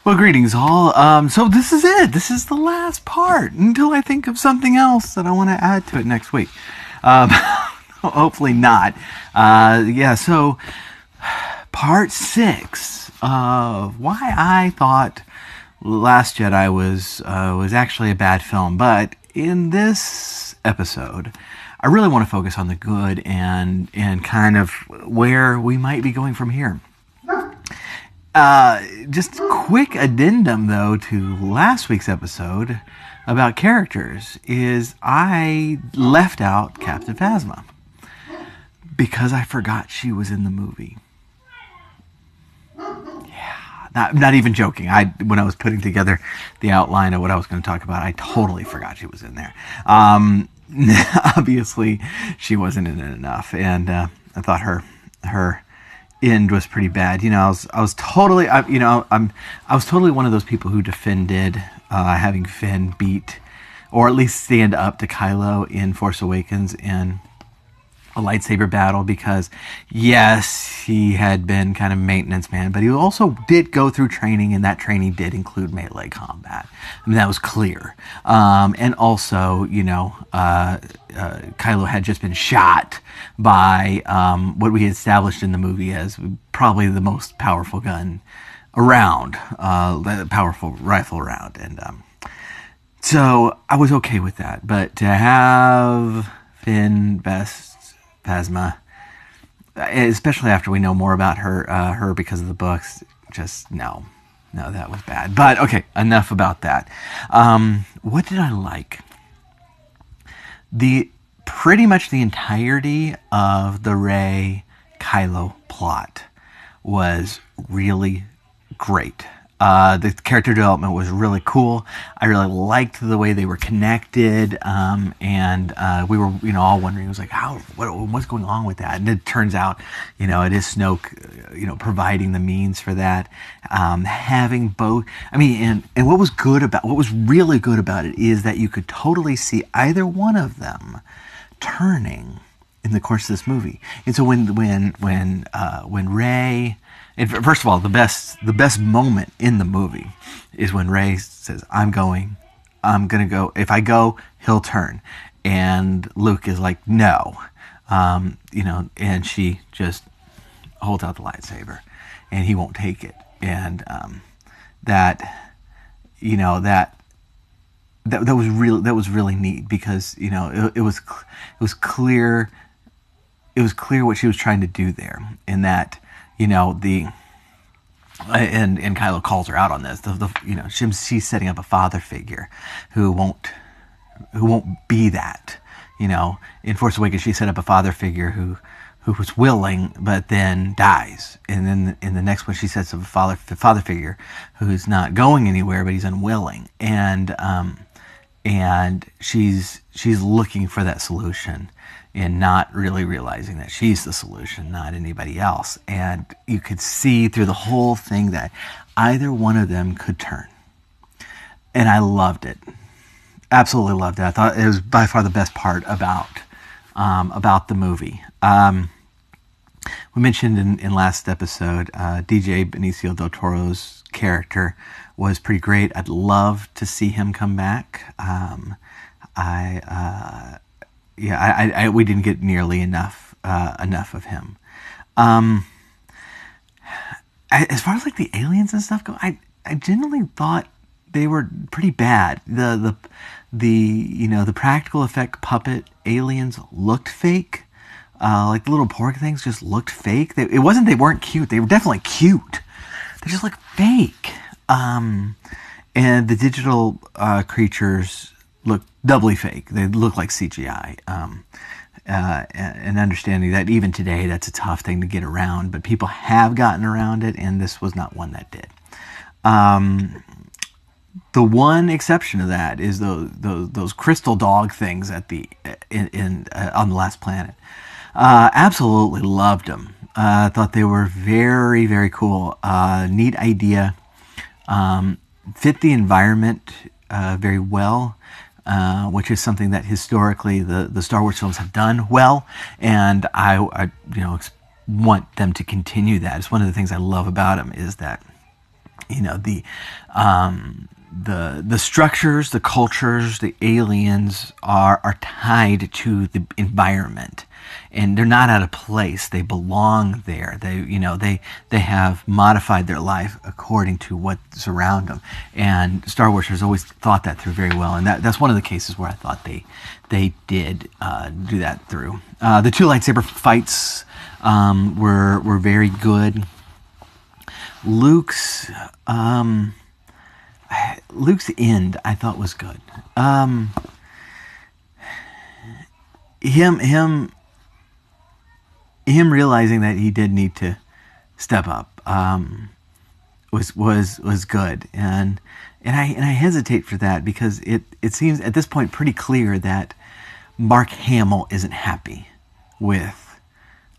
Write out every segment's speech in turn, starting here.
Well, greetings all. So this is it. This is the last part until I think of something else that I want to add to it next week. Um, hopefully not. So part 6 of why I thought Last Jedi was actually a bad film. But in this episode, I really want to focus on the good and kind of where we might be going from here. Just quick addendum though to last week's episode about characters is I left out Captain Phasma because I forgot she was in the movie. Yeah, not even joking. When I was putting together the outline of what I was going to talk about, I totally forgot she was in there. Obviously, she wasn't in it enough, and I thought her end was pretty bad. I was totally one of those people who defended having Finn beat or at least stand up to Kylo in Force Awakens in a lightsaber battle because yes, he had been kind of maintenance man, but he also did go through training, and that training did include melee combat. I mean, that was clear. And also, Kylo had just been shot by what we established in the movie as probably the most powerful gun around, powerful rifle around. And so I was okay with that. But to have Finn, Phasma, especially after we know more about her because of the books, just no, that was bad. But okay, enough about that. What did I like? Pretty much the entirety of the Rey Kylo plot was really great. The character development was really cool. I really liked the way they were connected, and we were, all wondering. It was like, what's going on with that? And it turns out, it is Snoke, providing the means for that. Having both, and what was really good about it is that you could totally see either one of them turning in the course of this movie. And so when Rey. And first of all, the best moment in the movie is when Rey says, I'm going to go. If I go, he'll turn. And Luke is like, no. And she just holds out the lightsaber and he won't take it. And that was really neat because, it was clear what she was trying to do there in that, and Kylo calls her out on this. She's setting up a father figure who won't be that. In Force Awakens, she set up a father figure who was willing but then dies, and then in the next one, she sets up a father figure who's not going anywhere but he's unwilling, and she's looking for that solution. And not really realizing that she's the solution, not anybody else. And you could see through the whole thing that either one of them could turn. And I loved it. Absolutely loved it. I thought it was by far the best part about the movie. We mentioned in last episode, DJ Benicio del Toro's character was pretty great. I'd love to see him come back. We didn't get nearly enough of him. As far as like the aliens and stuff go, I generally thought they were pretty bad. The practical effect puppet aliens looked fake. Like the little pork things just looked fake. It wasn't they weren't cute. They were definitely cute. They just looked fake. And the digital creatures look doubly fake. They look like CGI. And understanding that even today that's a tough thing to get around, but people have gotten around it, and this was not one that did. The one exception to that is those crystal dog things at on the Last Planet. Absolutely loved them. Thought they were very, very cool. Neat idea. Fit the environment very well. Which is something that historically the Star Wars films have done well, and I want them to continue that. It's one of the things I love about them is that The structures, the cultures, the aliens are tied to the environment, and they're not out of place. They belong there. They have modified their life according to what's around them. And Star Wars has always thought that through very well. And that's one of the cases where I thought they did do that through. The two lightsaber fights were very good. Luke's end, I thought, was good. Him realizing that he did need to step up was good, and I hesitate for that because it seems at this point pretty clear that Mark Hamill isn't happy with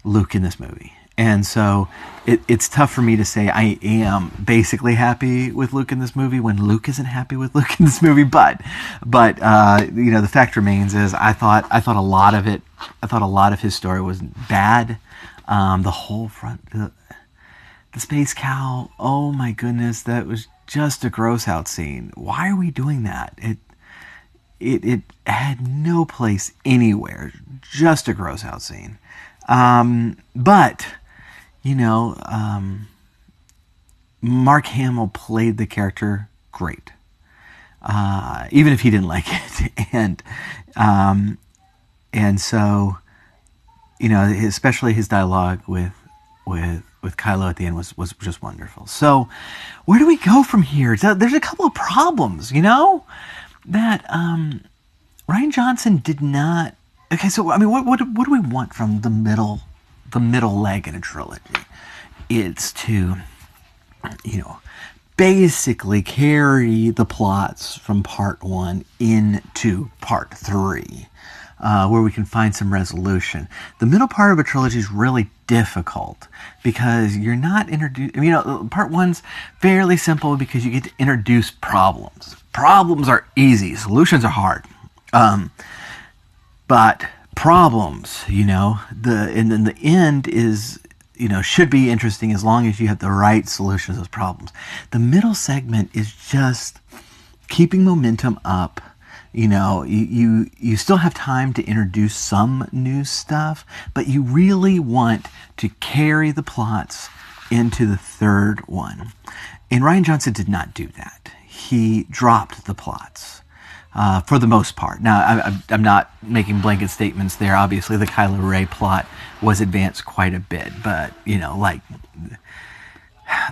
Luke in this movie. And so it's tough for me to say I am basically happy with Luke in this movie when Luke isn't happy with Luke in this movie. But the fact remains is I thought a lot of it. I thought a lot of his story was bad. The whole front, the space cow. Oh my goodness, that was just a gross out scene. Why are we doing that? It had no place anywhere. Just a gross out scene. But Mark Hamill played the character great, even if he didn't like it, and so especially his dialogue with Kylo at the end was just wonderful. So where do we go from here? There's a couple of problems, that Rian Johnson did not. Okay, so I mean, what do we want from the middle leg in a trilogy? It's to, basically carry the plots from part 1 into part 3, where we can find some resolution. The middle part of a trilogy is really difficult because you're not introduced. Part 1's fairly simple because you get to introduce problems. Problems are easy. Solutions are hard. But problems, and then the end is, should be interesting as long as you have the right solution to those problems. The middle segment is just keeping momentum up. You still have time to introduce some new stuff, but you really want to carry the plots into the third one. And Rian Johnson did not do that. He dropped the plots. For the most part. Now, I'm not making blanket statements there. Obviously, the Kylo Ren plot was advanced quite a bit. But, like,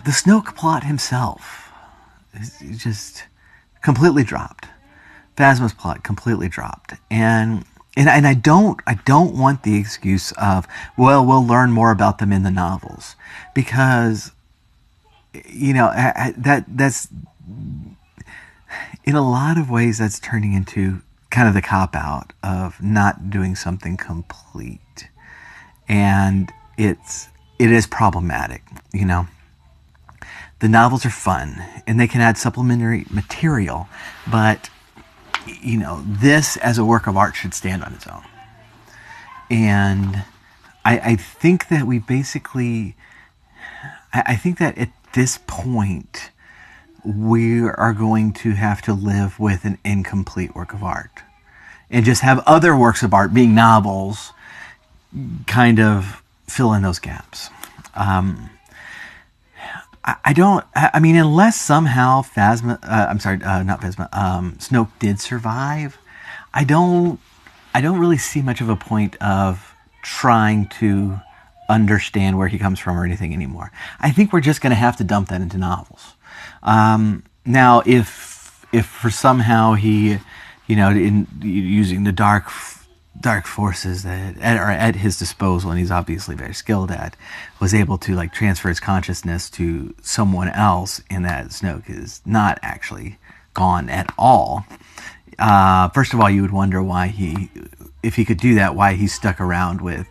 the Snoke plot himself is just completely dropped. Phasma's plot completely dropped. And I don't want the excuse of, well, we'll learn more about them in the novels. Because, that's... in a lot of ways, that's turning into kind of the cop-out of not doing something complete. And it is problematic, The novels are fun, and they can add supplementary material, but, this as a work of art should stand on its own. And I think that we basically... I think that at this point... we are going to have to live with an incomplete work of art and just have other works of art, being novels, kind of fill in those gaps. Unless somehow Snoke did survive, I don't really see much of a point of trying to understand where he comes from or anything anymore. I think we're just going to have to dump that into novels. Now, if for somehow he, in using the dark forces that are at his disposal, and he's obviously very skilled at, was able to transfer his consciousness to someone else, and that Snoke is not actually gone at all. First of all, you would wonder why if he could do that, why he stuck around with,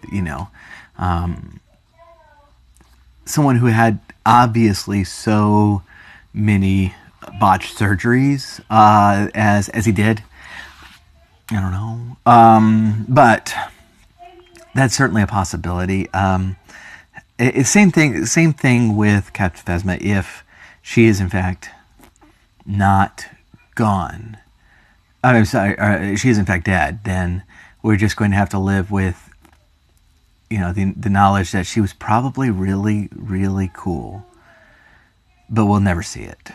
someone who had obviously so many botched surgeries as he did. I don't know, but that's certainly a possibility. Same thing with Captain Phasma. If she is in fact not gone, I'm sorry, she is in fact dead, then we're just going to have to live with, the knowledge that she was probably really, really cool, but we'll never see it,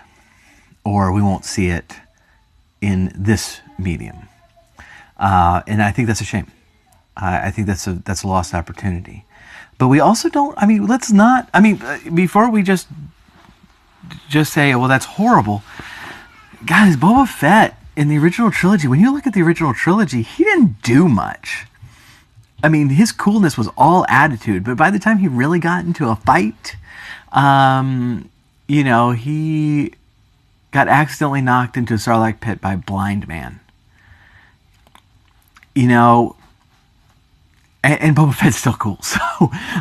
or we won't see it in this medium, and I think that's a shame. I think that's a lost opportunity. But we also don't. I mean, let's not. I mean, before we just say, well, that's horrible. Guys, Boba Fett in the original trilogy. When you look at the original trilogy, he didn't do much. I mean, his coolness was all attitude. But by the time he really got into a fight, he got accidentally knocked into a Sarlacc pit by a blind man. And Boba Fett's still cool. So,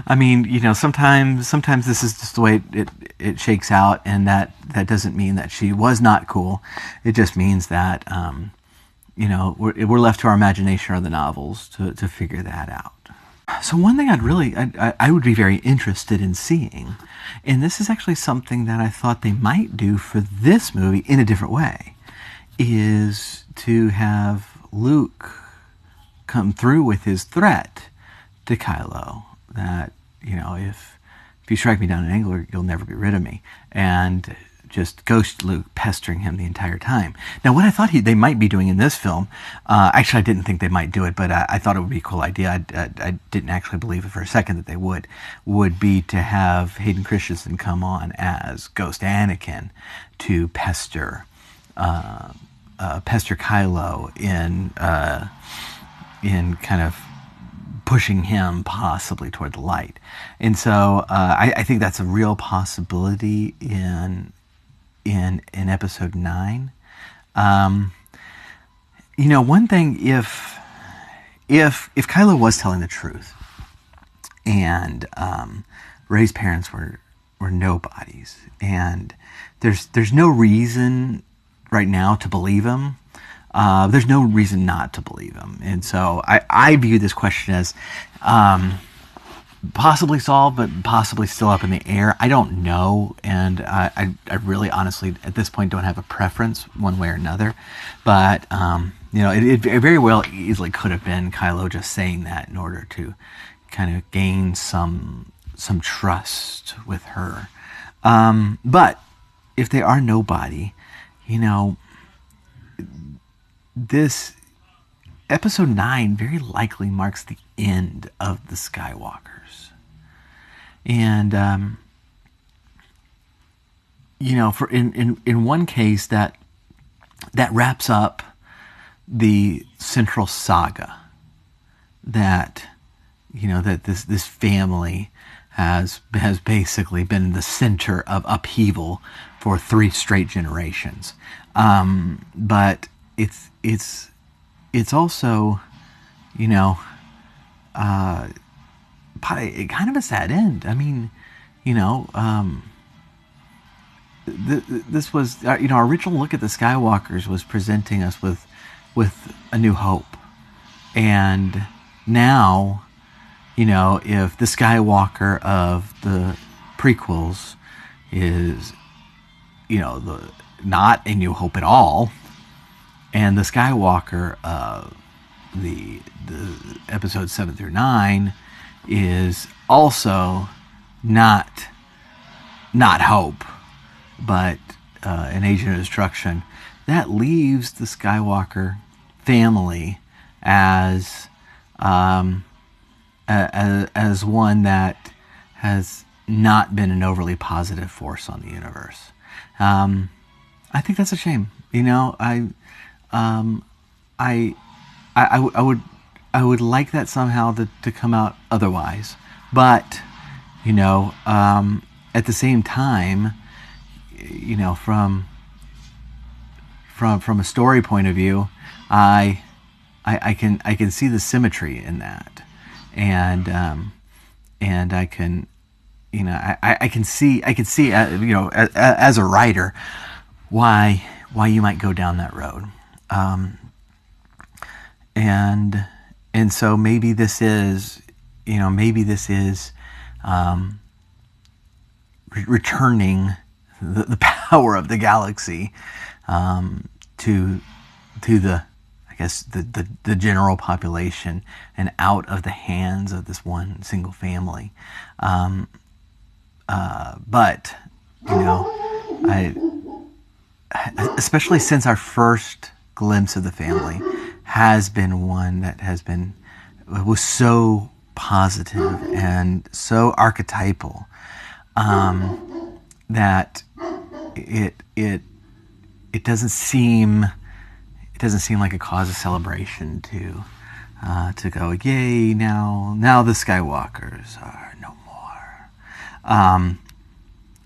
I mean, sometimes this is just the way it shakes out, and that doesn't mean that she was not cool. It just means that, we're left to our imagination or the novels to figure that out. So one thing I would be very interested in seeing, and this is actually something that I thought they might do for this movie in a different way, is to have Luke come through with his threat to Kylo that, if you strike me down an angle, you'll never get rid of me, and just ghost Luke pestering him the entire time. Now, what I thought they might be doing in this film, actually I didn't think they might do it, but I thought it would be a cool idea. I didn't actually believe it for a second that they would be to have Hayden Christensen come on as Ghost Anakin to pester Kylo in kind of pushing him possibly toward the light. And so I think that's a real possibility in episode 9. One thing, if Kylo was telling the truth and Rey's parents were nobodies, and there's no reason right now to believe him. There's no reason not to believe him. And so I view this question as possibly solved, but possibly still up in the air. I don't know. And I really honestly, at this point, don't have a preference one way or another. But, it very well easily could have been Kylo just saying that in order to kind of gain some trust with her. But if they are nobody, this episode 9 very likely marks the end of the Skywalkers. And, for in one case that wraps up the central saga that, that this family has basically been the center of upheaval for 3 straight generations. But it's also, kind of a sad end. I mean, this was, our original look at the Skywalkers was presenting us with a new hope. And now, if the Skywalker of the prequels is, not a new hope at all, and the Skywalker of the episodes 7 through 9 is also not hope, but an agent of destruction, that leaves the Skywalker family as one that has not been an overly positive force on the universe. I think that's a shame. I would like that somehow to come out otherwise, but at the same time, from a story point of view, I can see the symmetry in that, and I can I can see as a writer why you might go down that road. And so maybe this is returning the power of the galaxy to the, I guess, the general population, and out of the hands of this one single family. But especially since our first glimpse of the family has been one that was so positive and so archetypal, that it doesn't seem like a cause of celebration to go, yay, now the Skywalkers are no more.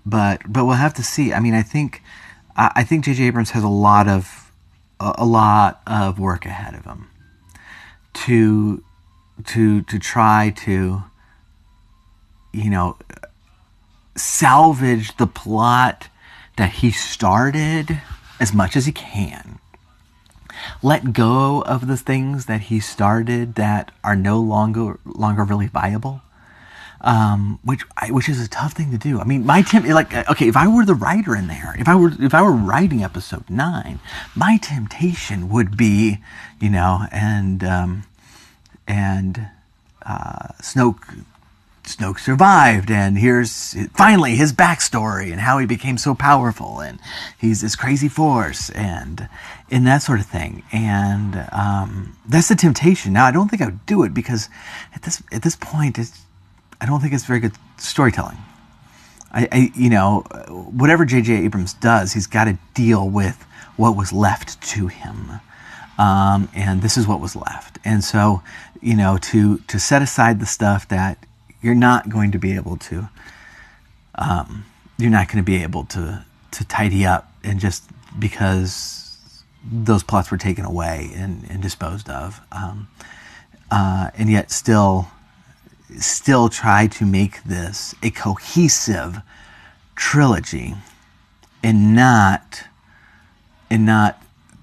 But we'll have to see. I mean, I think J.J. Abrams has a lot of work ahead of him to try to salvage the plot that he started as much as he can. Let go of the things that he started that are no longer really viable. Which is a tough thing to do. I mean, if I were the writer in there, if I were writing episode 9, my temptation would be, Snoke survived, and here's finally his backstory and how he became so powerful, and he's this crazy force, and that sort of thing. And that's the temptation. Now, I don't think I would do it, because at this point, I don't think it's very good storytelling. Whatever J.J. Abrams does, he's got to deal with what was left to him. And this is what was left. And so, to set aside the stuff that you're not going to be able to, tidy up, and just because those plots were taken away and disposed of, and yet still try to make this a cohesive trilogy, and not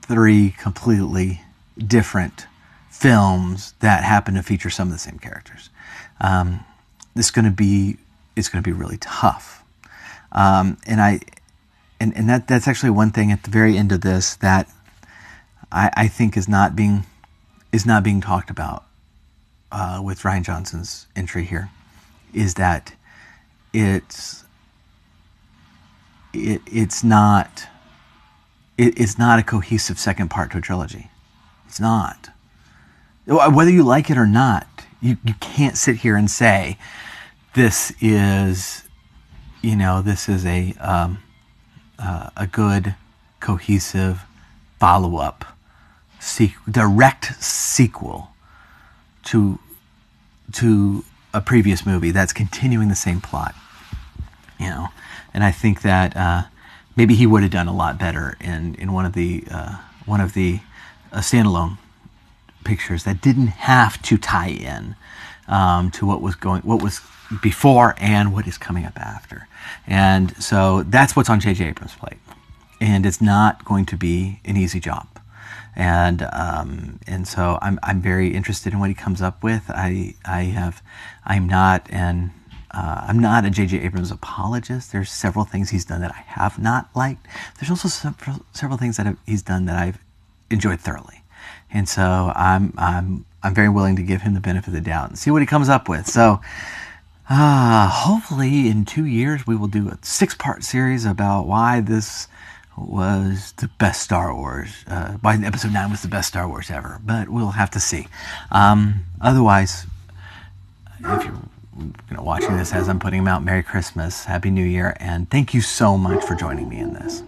3 completely different films that happen to feature some of the same characters. It's going to be really tough. And that's actually one thing at the very end of this that I think is not being talked about with Rian Johnson's entry here, is that it's not a cohesive second part to a trilogy. It's not. Whether you like it or not, you can't sit here and say this is a good cohesive follow-up direct sequel to a previous movie that's continuing the same plot, and I think that maybe he would have done a lot better in one of the standalone pictures that didn't have to tie in to what was before and what is coming up after. And so that's what's on J.J. Abrams' plate, and it's not going to be an easy job. And so I'm very interested in what he comes up with. I'm not a J.J. Abrams apologist. There's several things he's done that I have not liked. There's also several things that he's done that I've enjoyed thoroughly. And so I'm very willing to give him the benefit of the doubt and see what he comes up with. So hopefully in 2 years we will do a 6-part series about why this was the best Star Wars, why episode 9 was the best Star Wars ever. But we'll have to see. Otherwise, if you're watching this as I'm putting them out, Merry Christmas, Happy New Year, and thank you so much for joining me in this.